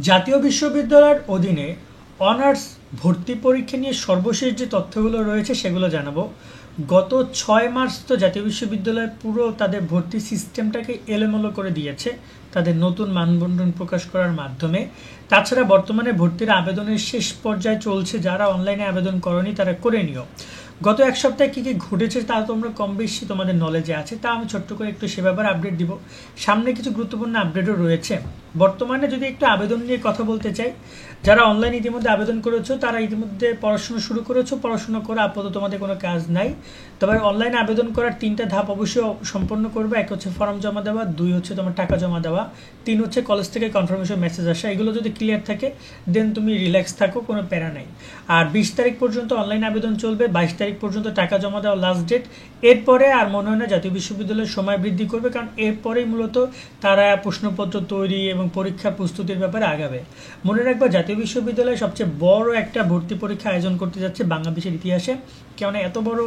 জাতীয় বিশ্ববিদ্যালয়ের অধীনে অনার্স ভর্তি পরীক্ষা নিয়ে সর্বশেষ যে তথ্যগুলো রয়েছে সেগুলো জানাবো। গত 6 মার্চ তো জাতীয় বিশ্ববিদ্যালয় পুরো তাদের ভর্তি সিস্টেমটাকে এলোমেলো করে দিয়েছে তাদের নতুন মানবন্টন প্রকাশ করার মাধ্যমে। তাছাড়া বর্তমানে ভর্তির আবেদনের শেষ পর্যায়ে চলছে, যারা অনলাইনে আবেদন করনি তারা করে নিও। গত এক সপ্তাহে কী কী ঘটেছে তা তোমরা কম বেশি তোমাদের নলেজে আছে, তা আমি ছোট্ট করে একটু সে ব্যাপারে আপডেট দিব। সামনে কিছু গুরুত্বপূর্ণ আপডেটও রয়েছে। বর্তমানে যদি একটু আবেদন নিয়ে কথা বলতে চাই, যারা অনলাইন ইতিমধ্যে আবেদন করেছো তারা ইতিমধ্যে পড়াশোনা শুরু করেছো, পড়াশোনা করে আপাতত তোমাদের কোনো কাজ নাই। তবে অনলাইনে আবেদন করার 3টা ধাপ অবশ্যই সম্পন্ন করবে। এক হচ্ছে ফর্ম জমা দেওয়া, 2 হচ্ছে তোমার টাকা জমা দেওয়া, 3 হচ্ছে কলেজ থেকে কনফার্মেশন মেসেজ আসা। এগুলো যদি ক্লিয়ার থাকে দেন তুমি রিল্যাক্স থাকো, কোনো প্যারা নাই। আর 20 তারিখ পর্যন্ত অনলাইন আবেদন চলবে, 22 তারিখ পর্যন্ত টাকা জমা দেওয়া লাস্ট ডেট। এরপরে আর মনে হয় না জাতীয় বিশ্ববিদ্যালয়ের সময় বৃদ্ধি করবে, কারণ এরপরেই মূলত তারা প্রশ্নপত্র তৈরি এবং পরীক্ষা প্রস্তুতির ব্যাপারে আগাবে। মনে রাখবা জাতীয় বিশ্ববিদ্যালয় সবচেয়ে বড় একটা ভর্তি পরীক্ষা আয়োজন করতে যাচ্ছে বাংলাদেশের ইতিহাসে, কেননা এত বড়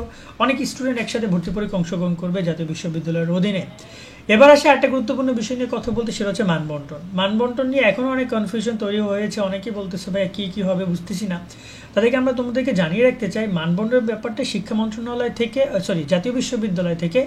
অনেক স্টুডেন্ট একসাথে ভর্তি পরীক্ষা অংশগ্রহণ করবে জাতীয় বিশ্ববিদ্যালয়ের অধীনে। এবার আসে একটা গুরুত্বপূর্ণ বিষয় নিয়ে কথা বলতে, সেটা হচ্ছে মানবন্টন। মানবন্টন নিয়ে এখনও অনেক কনফিউশন তৈরি হয়েছে, অনেকেই বলতেছে ভাই কী হবে বুঝতেছি না। তাদেরকে আমরা তোমাদেরকে জানিয়ে রাখতে চাই, মানবন্টনের ব্যাপারটা শিক্ষা মন্ত্রণালয় থেকে জাতীয় বিশ্ববিদ্যালয় থেকে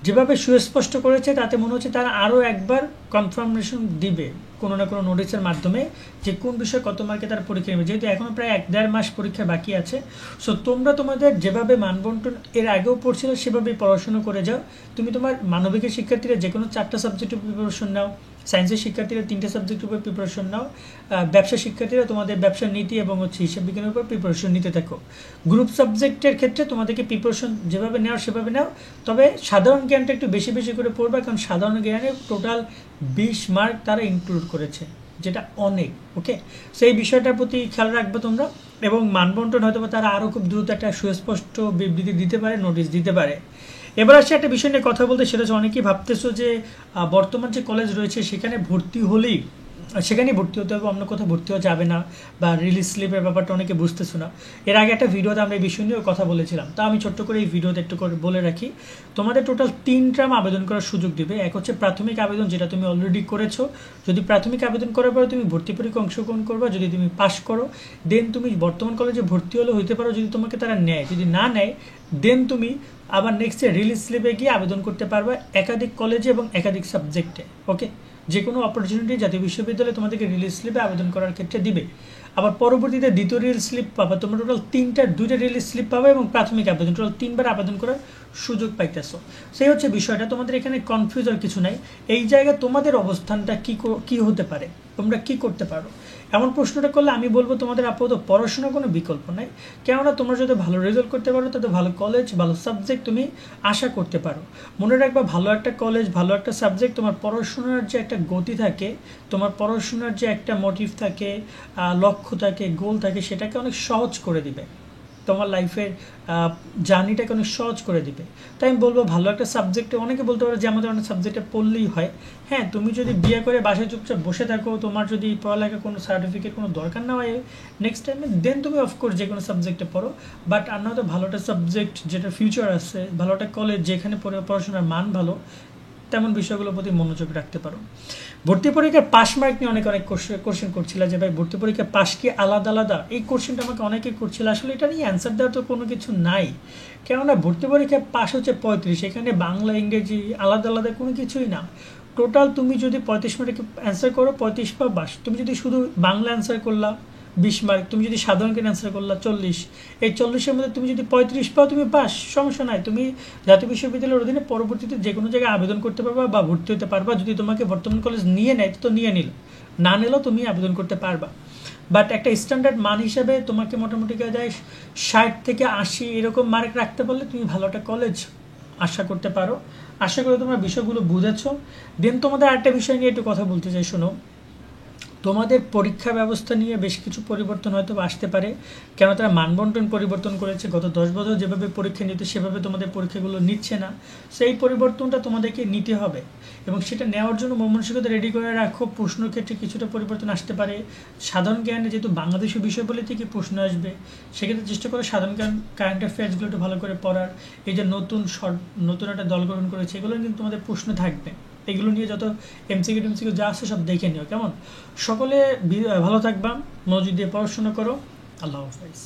যেভাবে সুস্পষ্ট করেছে তাতে মনে হচ্ছে তারা আরও একবার কনফার্মেশন দিবে কোনো না কোনো নোটিশের মাধ্যমে যে কোন বিষয়ে কত মার্কে তারা পরীক্ষা নেবে, যেহেতু এখনও প্রায় 1-1.5 মাস পরীক্ষা বাকি আছে। সো তোমরা তোমাদের যেভাবে মানবন্টন এর আগেও পড়ছিল সেভাবেই পড়াশুনো করে যাও। তুমি তোমার মানবিকের শিক্ষার্থীরা যে কোনো 4টা সাবজেক্টের প্রিপারেশন নাও, সায়েন্সের শিক্ষার্থীরা 3টে সাবজেক্টের উপর প্রিপারেশন নাও, ব্যবসা শিক্ষার্থীরা তোমাদের ব্যবসার নীতি এবং হিসাব বিজ্ঞানের উপর প্রিপারেশন নিতে থাকো। গ্রুপ সাবজেক্টের ক্ষেত্রে তোমাদেরকে প্রিপারেশন যেভাবে নেওয়ার সেভাবে নাও, তবে সাধারণ জ্ঞানটা একটু বেশি বেশি করে পড়বা, কারণ সাধারণ জ্ঞানে টোটাল 20 মার্ক তারা ইনক্লুড করেছে, যেটা অনেক। ওকে, সেই বিষয়টার প্রতি খেয়াল রাখবে তোমরা। এবং মানবন্টন হয়তো তারা আরও খুব দ্রুত একটা সুস্পষ্ট বিবৃতি দিতে পারে, নোটিশ দিতে পারে। এবার আসছে একটা বিষয় নিয়ে কথা বলতে, সেটা হচ্ছে অনেকেই ভাবতেছো যে বর্তমান যে কলেজ রয়েছে সেখানে ভর্তি হলেই সেখানেই ভর্তি হতে হবে, অন্য কোথাও ভর্তি হওয়া যাবে না, বা রিলিজ স্লিপের ব্যাপারটা অনেকে বুঝতেছো না। এর আগে একটা ভিডিওতে আমরা এই বিষয় নিয়েও কথা বলেছিলাম, তা আমি ছোট্ট করে এই ভিডিওতে একটু করে বলে রাখি। তোমাদের টোটাল 3 টার্ম আবেদন করার সুযোগ দিবে। এক হচ্ছে প্রাথমিক আবেদন, যেটা তুমি অলরেডি করেছো। যদি প্রাথমিক আবেদন করার পরে তুমি ভর্তি পরীক্ষা অংশগ্রহণ করবা, যদি তুমি পাস করো দেন তুমি বর্তমান কলেজে ভর্তি হলে হইতে পারো, যদি তোমাকে তারা নেয়। যদি না নেয় দেন তুমি আবার নেক্সট রিলিজ স্লিপে গিয়ে আবেদন করতে পারবে একাধিক কলেজে এবং একাধিক সাবজেক্টে। ওকে, যে কোনো অপরচুনিটি জাতীয় বিশ্ববিদ্যালয় তোমাদেরকে রিলিজ স্লিপে আবেদন করার ক্ষেত্রে দিবে। আবার পরবর্তীতে দ্বিতীয় রিলিজ স্লিপ পাবা, তোমরা টোটাল 2টা রিলিজ স্লিপ পাবে এবং প্রাথমিক আবেদন টোটাল 3বার আবেদন করার সুযোগ পাইতেছো। সেই হচ্ছে বিষয়টা, তোমাদের এখানে কনফিউজ আর কিছু নাই। এই জায়গায় তোমাদের অবস্থানটা কী হতে পারে, তোমরা কি করতে পারো, এমন প্রশ্নটা করলে আমি বলবো তোমাদের আপাতত পড়াশোনার কোনো বিকল্প নাই। কেননা তোমরা যদি ভালো রেজাল্ট করতে পারো তাতে ভালো কলেজ, ভালো সাবজেক্ট তুমি আশা করতে পারো। মনে রাখবা, ভালো একটা কলেজ, ভালো একটা সাবজেক্ট তোমার পড়াশোনার যে একটা গতি থাকে, তোমার পড়াশোনার যে একটা মোটিভ থাকে, লক্ষ্য থাকে, গোল থাকে, সেটাকে অনেক সহজ করে দিবে, তোমার লাইফের জার্নিটাকে অনেক সহজ করে দিবে। তাই আমি বলবো ভালো একটা সাবজেক্টে, অনেকে বলতে পারো যে আমাদের অনেক সাবজেক্টে পড়লেই হয়। হ্যাঁ, তুমি যদি বিয়ে করে বাসায় চুপচাপ বসে থাকো, তোমার যদি পড়ালেখা কোনো সার্টিফিকেট কোনো দরকার না হয় নেক্সট টাইমে, দেন তুমি অফকোর্স যে কোনো সাবজেক্টে পড়ো। বাট আর নয়তো ভালো একটা সাবজেক্ট যেটা ফিউচার আছে, ভালো একটা কলেজ যেখানে পড়াশোনার মান ভালো, তেমন বিষয়গুলোর প্রতি মনোযোগ রাখতে পারো। ভর্তি পরীক্ষার পাস মার্ক নিয়ে অনেক কোশ্চেন করছিল যে ভাই ভর্তি পরীক্ষার পাস কি আলাদা আলাদা, এই কোশ্চেনটা আমাকে অনেকেই করছিল। আসলে এটা নিয়ে অ্যান্সার দেওয়ার তো কোনো কিছু নাই, কেননা ভর্তি পরীক্ষার পাস হচ্ছে 35, এখানে বাংলা ইংরেজি আলাদা আলাদা কোনো কিছুই না। টোটাল তুমি যদি 35 মিনিটে অ্যান্সার করো 35 বা 22, তুমি যদি শুধু বাংলা অ্যান্সার করলা 20 মার্ক, তুমি যদি সাধারণ জ্ঞান অ্যান্সার করলা 40, এই 40-এর মধ্যে তুমি যদি 35 পাও তুমি পাস, সমস্যা নাই। তুমি জাতীয় বিশ্ববিদ্যালয়ের অধীনে পরবর্তীতে যে কোনো জায়গায় আবেদন করতে পারবা বা ভর্তি হতে পারবা। যদি তোমাকে বর্তমান কলেজ নিয়ে নেয় তো নিয়ে নিল, না নিলেও তুমি আবেদন করতে পারবা। বাট একটা স্ট্যান্ডার্ড মান হিসাবে তোমাকে মোটামুটি যায় 60 থেকে 80 এরকম মার্ক রাখতে পারলে তুমি ভালো একটা কলেজ আশা করতে পারো। আশা করি তোমরা বিষয়গুলো বুঝেছো। দেন তোমাদের আরেকটা বিষয় নিয়ে একটু কথা বলতে চাই, শোনো। তোমাদের পরীক্ষা ব্যবস্থা নিয়ে বেশ কিছু পরিবর্তন হয়তো আসতে পারে, কেন তারা মানবন্টন পরিবর্তন করেছে। গত 10 বছর যেভাবে পরীক্ষা নিতে সেভাবে তোমাদের পরীক্ষাগুলো নিচ্ছে না, সেই পরিবর্তনটা তোমাদেরকে নিতে হবে এবং সেটা নেওয়ার জন্য মনমানসিকতা রেডি করে রাখো। প্রশ্নের ক্ষেত্রে কিছুটা পরিবর্তন আসতে পারে। সাধারণ জ্ঞানে যেহেতু বাংলাদেশি বিষয়বলি থেকে প্রশ্ন আসবে, সেক্ষেত্রে চেষ্টা করো সাধারণ জ্ঞান কারেন্ট অ্যাফেয়ার্সগুলো একটু ভালো করে পড়ার। এই যে নতুন একটা দল গঠন করেছে, এগুলো কিন্তু তোমাদের প্রশ্ন থাকবে। এগুলো নিয়ে যত এমসিকিউ টেমসিকিউ যা আছে সব দেখে নিও, কেমন? সকলে ভালো থাকবা, মনোযোগ দিয়ে পড়াশোনা করো। আল্লাহ হাফেজ।